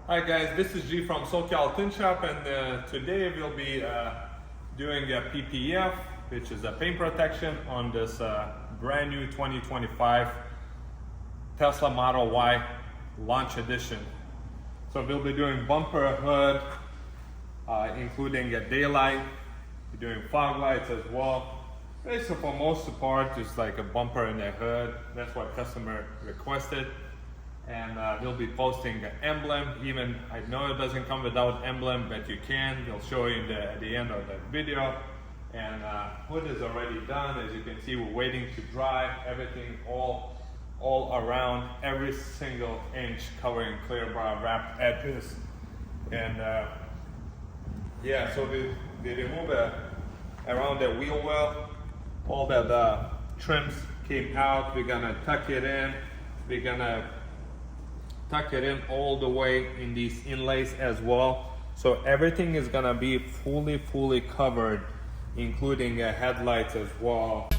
Hi guys, this is G from Xpel Tint Shop, and today we'll be doing a PPF, which is a paint protection on this brand new 2025 Tesla Model Y Launch Edition. So we'll be doing bumper, hood, including a daylight. We're doing fog lights as well. Basically, for most part, just like a bumper and a hood. That's what customer requested. And we'll be posting an emblem. Even I know it doesn't come without emblem, but you can. We'll show you at the end of the video. And hood is already done. As you can see, we're waiting to dry. Everything all around, every single inch covering clear bar wrapped edges. And yeah, so we remove around the wheel well. All that trims came out. We're gonna tuck it in. We're gonna tuck it in all the way in these inlays as well. So everything is gonna be fully covered, including headlights as well.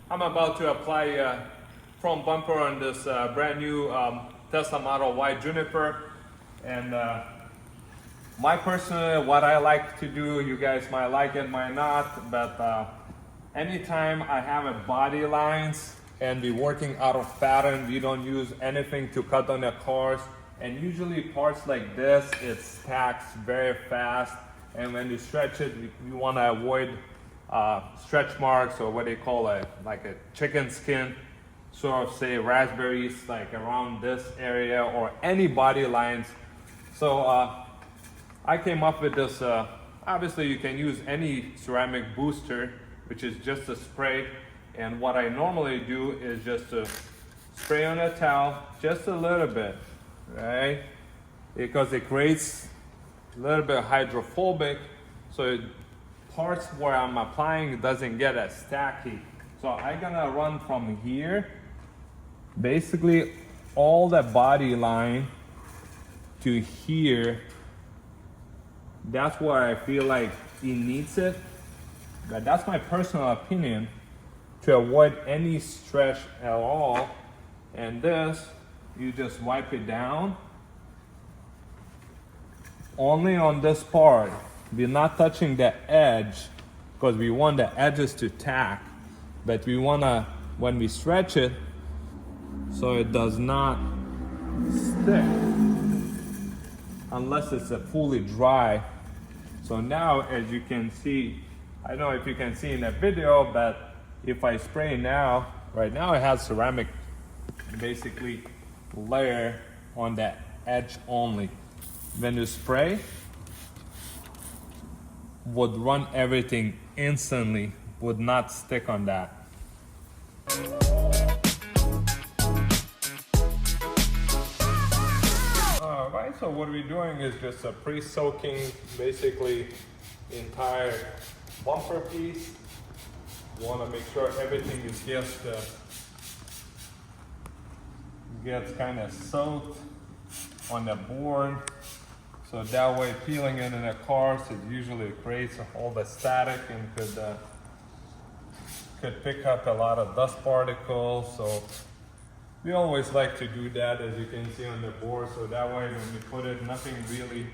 I'm about to apply front bumper on this brand new Tesla Model Y Juniper, and my personal, what I like to do, you guys might like it, might not, but anytime I have a body lines and be working out of pattern, we don't use anything to cut on the cars, and usually parts like this, it stacks very fast, and when you stretch it, you want to avoid stretch marks, or what they call like a chicken skin, sort of say raspberries like around this area, or any body lines. So I came up with this, obviously you can use any ceramic booster, which is just a spray, and what I normally do is just to spray on a towel just a little bit, right? Because it creates a little bit hydrophobic, so parts where I'm applying it doesn't get as stacky. So I'm gonna run from here, basically all the body line to here. That's where I feel like it needs it, but that's my personal opinion, to avoid any stretch at all. And this, you just wipe it down only on this part. We're not touching the edge because we want the edges to tack, but we wanna, when we stretch it, so it does not stick unless it's fully dry. So now, as you can see, I don't know if you can see in the video, but if I spray now, right now it has ceramic basically layer on the edge only. When you spray, would run everything instantly, would not stick on that. Alright, so what we're doing is just pre-soaking basically the entire bumper piece. You want to make sure everything is just gets kind of soaked on the board. So that way, peeling it in the cars, it usually creates all the static and could pick up a lot of dust particles. So we always like to do that, as you can see on the board. So that way, when we put it, nothing really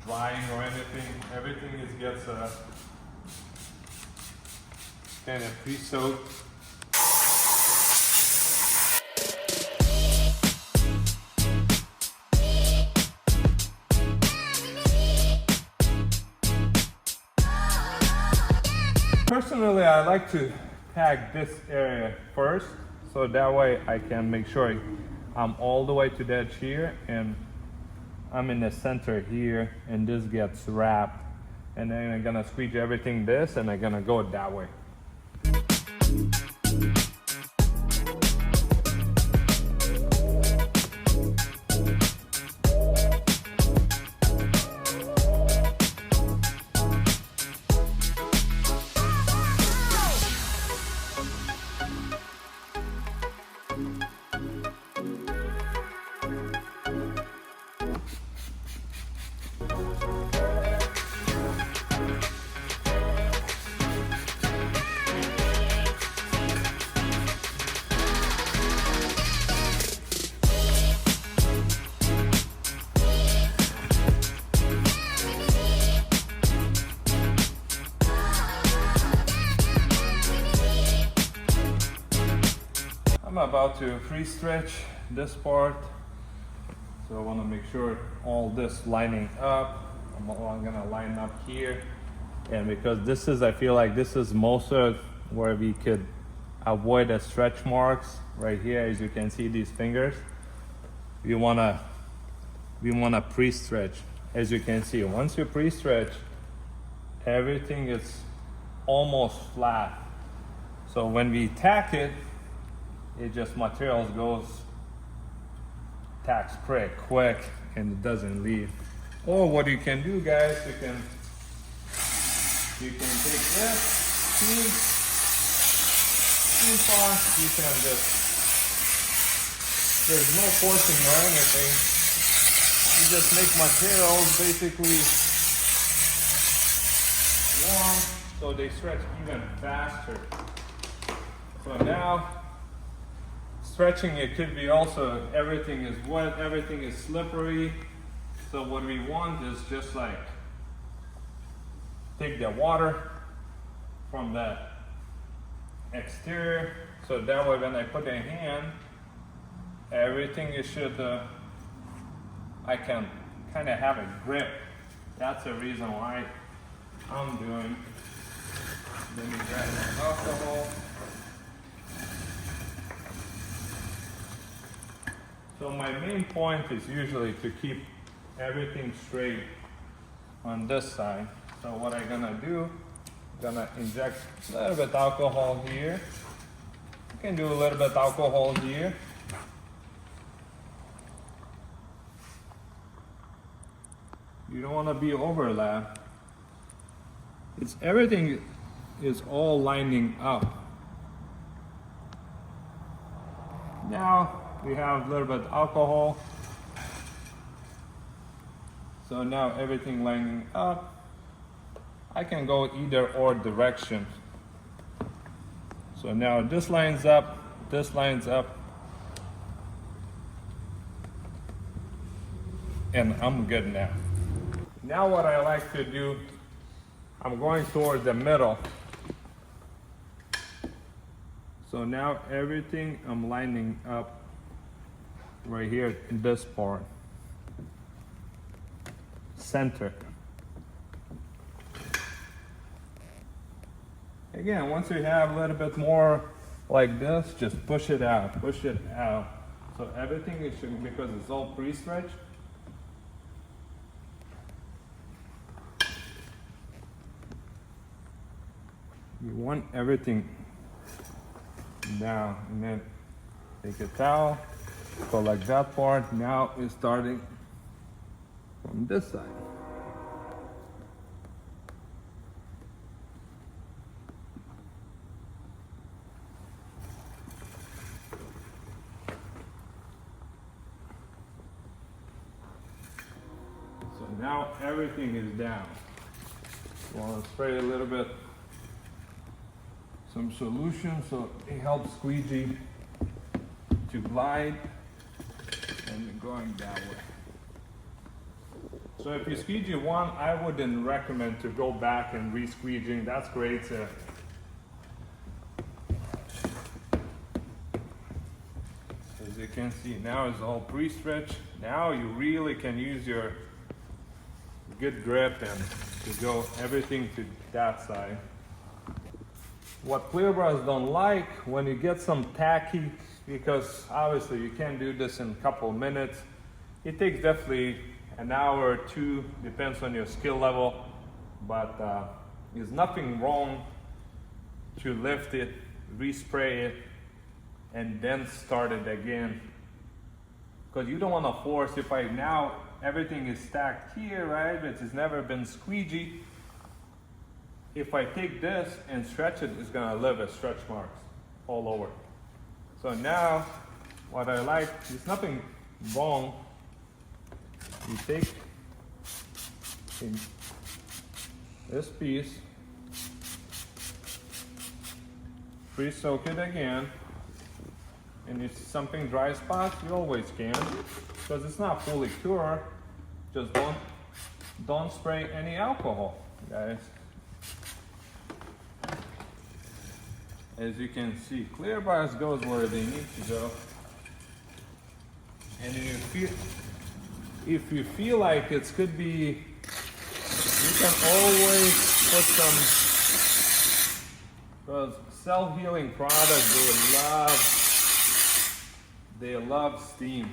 drying or anything. Everything gets kind of pre-soaked. Personally, I like to tag this area first, so that way I can make sure I'm all the way to the edge here, and I'm in the center here, and this gets wrapped. And then I'm gonna squeegee everything this, and I'm gonna go that way. I'm about to pre-stretch this part. So I want to make sure all this lining up. I'm gonna line up here. And because this is, I feel like this is most of where we could avoid the stretch marks right here. As you can see, these fingers, we wanna pre-stretch. As you can see, once you pre-stretch, everything is almost flat. So when we tack it, it just materials goes tacks pretty quick and it doesn't leave. Or what you can do, guys, you can take this too far. You can just, there's no forcing or anything. You just make materials basically warm so they stretch even faster. So now stretching, it could be also everything is wet, everything is slippery. So what we want is just like take the water from the exterior, so that way when I put a hand, everything is should I can kind of have a grip. That's the reason why I'm doing. Let me grab my alcohol. So my main point is usually to keep everything straight on this side. So what I'm gonna do, I'm gonna inject a little bit alcohol here. You can do a little bit alcohol here. You don't want to be overlap. It's everything is all lining up. Now we have a little bit alcohol. So now everything lining up. I can go either or direction. So now this lines up, and I'm good now. Now what I like to do, I'm going toward the middle. So now everything I'm lining up right here in this part. Center. Again, once you have a little bit more like this, just push it out. So everything is, because it's all pre-stretched. You want everything down, and then take a towel, collect that part. Now it's starting from this side. So now everything is down. You want to spray a little bit, some solution, so it helps squeegee to glide and going that way. So if you squeegee one, I wouldn't recommend to go back and re-squeegeeing. That's great. As you can see, now it's all pre-stretched. Now you really can use your good grip and to go everything to that side. What clear bras don't like, when you get some tacky, because obviously you can't do this in a couple of minutes. It takes definitely an hour or two, depends on your skill level, but there's nothing wrong to lift it, respray it, and then start it again. Because you don't want to force, if I now, everything is stacked here, right, but it's never been squeegee. If I take this and stretch it, it's gonna leave a stretch marks all over. So now, what I like, there's nothing wrong. You take this piece, pre-soak it again, and if something dry spots, you always can, because it's not fully cured. Just don't spray any alcohol, guys. As you can see, clear bars goes where they need to go. And if you feel like it could be, you can always put some, because self-healing products, they love steam.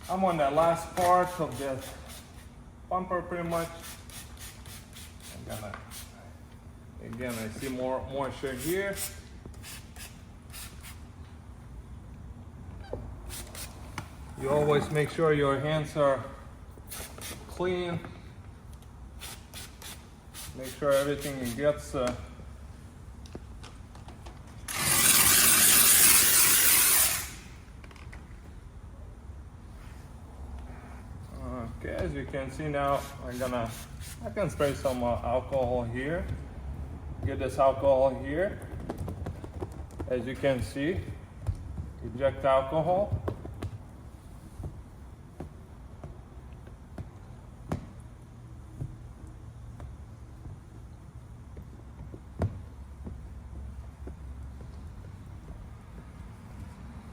I'm on the last part of the bumper pretty much. Again, I see more moisture here. You always make sure your hands are clean. Make sure everything gets okay, as you can see now, I can spray some alcohol here. Get this alcohol here. As you can see, eject alcohol.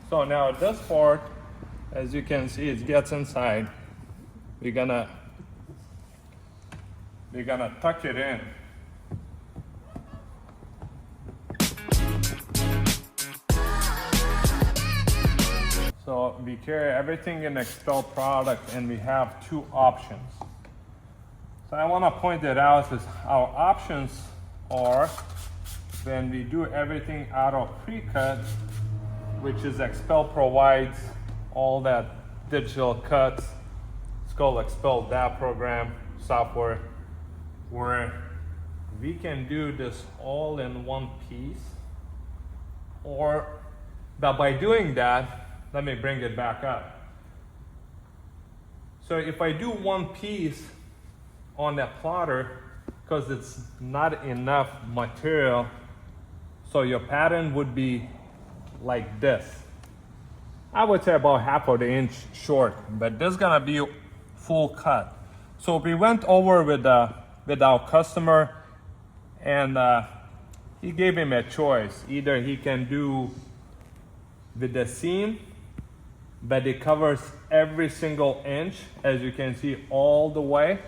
So now this part, as you can see, it gets inside. We're gonna tuck it in. So we carry everything in Xpel product, and we have two options. So I want to point it out is our options are when we do everything out of pre-cut, which is Xpel provides all that digital cuts. It's called Xpel DAP program software, where we can do this all in one piece. But by doing that, let me bring it back up. So if I do one piece on that plotter, because it's not enough material, so your pattern would be like this. I would say about half of the inch short, but this is gonna be full cut. So we went over with our customer, and he gave him a choice. Either he can do with the seam, but it covers every single inch, as you can see, all the way.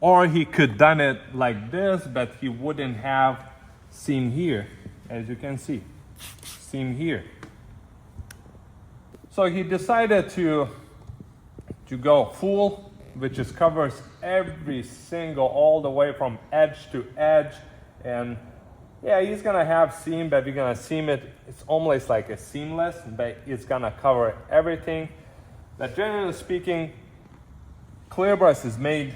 Or he could done it like this, but he wouldn't have seam here, as you can see, seam here. So he decided to go full, which is covers every single, all the way from edge to edge. And yeah, he's gonna have seam, but we're gonna seam it. It's almost like a seamless, but it's gonna cover everything. But generally speaking, clear brush is made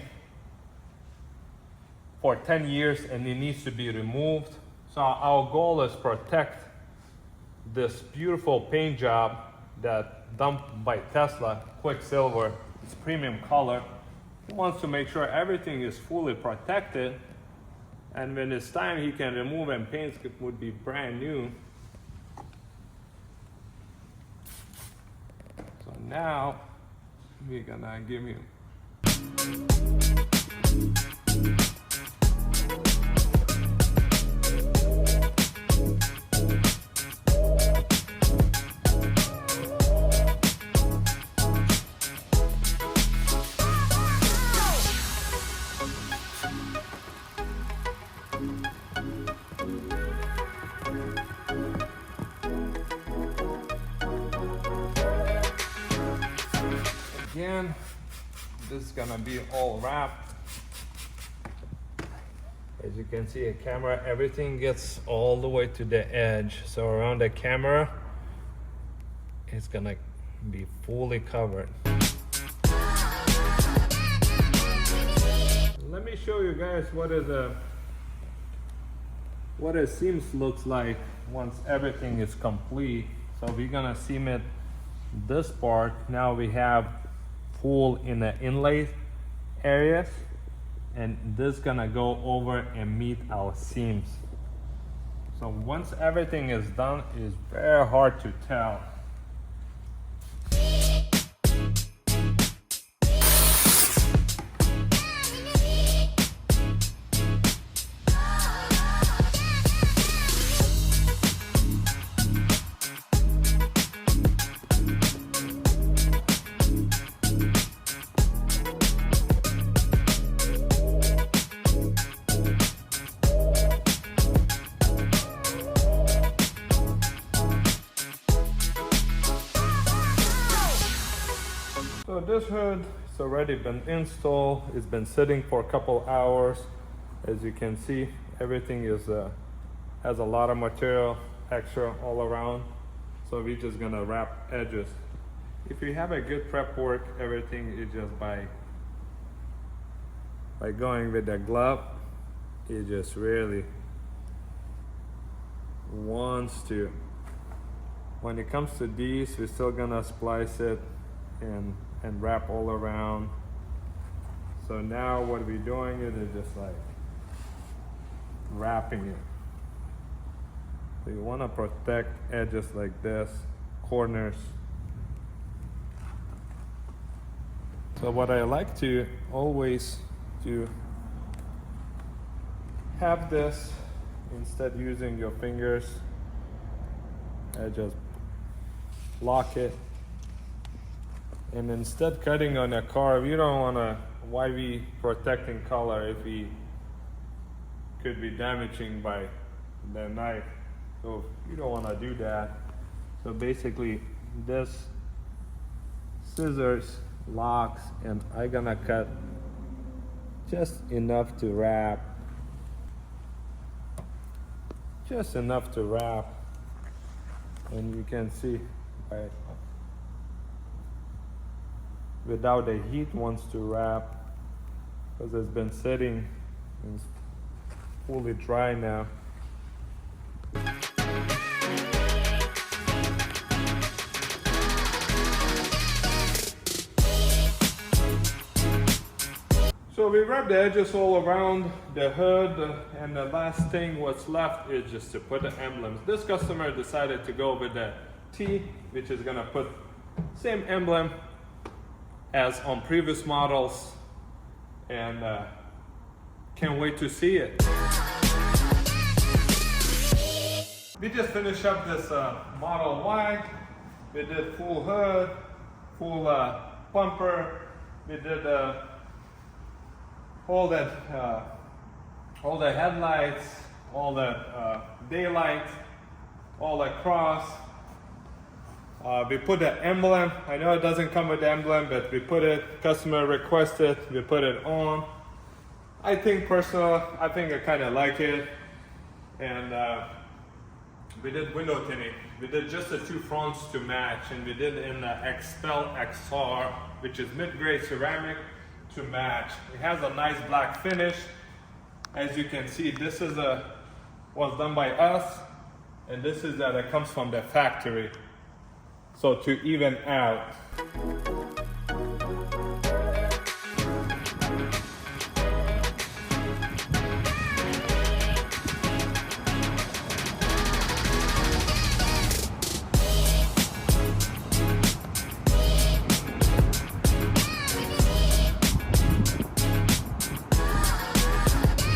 for 10 years and it needs to be removed. So our goal is protect this beautiful paint job that dumped by Tesla, Quicksilver. It's premium color. He wants to make sure everything is fully protected, and when it's time, he can remove and paint would be brand new. So now we're gonna give you again. This is gonna be all wrapped. As you can see, a camera, everything gets all the way to the edge. So around the camera, it's gonna be fully covered. Let me show you guys what a seams looks like once everything is complete. So we're gonna cement this part. Now we have full in the inlay areas, and this gonna go over and meet our seams. So once everything is done, it's very hard to tell. So this hood, it's already been installed. It's been sitting for a couple hours. As you can see, everything has a lot of material extra all around. So we're just gonna wrap edges. If you have a good prep work, everything is just by going with the glove, it just really wants to. When it comes to these, we're still gonna splice it and wrap all around. So now what we're doing is just like wrapping it. So you want to protect edges like this, corners. So what I like to always do, have this, instead using your fingers, I just lock it. And instead cutting on a carve, you don't want to, why we protecting color if we could be damaging by the knife. So you don't want to do that. So basically this scissors locks, and I'm gonna cut just enough to wrap. Just enough to wrap. And you can see without the heat wants to wrap, because it's been sitting and it's fully dry now. So we wrap the edges all around the hood, and the last thing what's left is just to put the emblems. This customer decided to go with the T, which is gonna put same emblem as on previous models, and can't wait to see it. We just finished up this Model Y. We did full hood, full bumper. We did all the headlights, all the daylight, all the cross. We put the emblem. I know it doesn't come with the emblem, but we put it. Customer requested, we put it on. I think personally, I kind of like it. And we did window tinting. We did just the two fronts to match, and we did in the Xpel XR, which is mid-grade ceramic, to match. It has a nice black finish. As you can see, this is was done by us, and this is that comes from the factory. So to even out.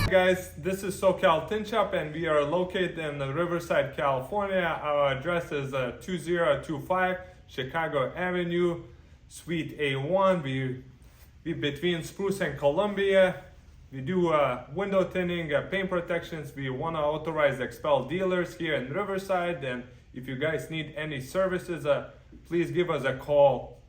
Guys, this is SoCal Tint Shop, and we are located in Riverside, California. Our address is 2025 Chicago Avenue, Suite A1. We between Spruce and Columbia. We do window tinting, paint protections. We want to authorize Xpel dealers here in Riverside. And if you guys need any services, please give us a call.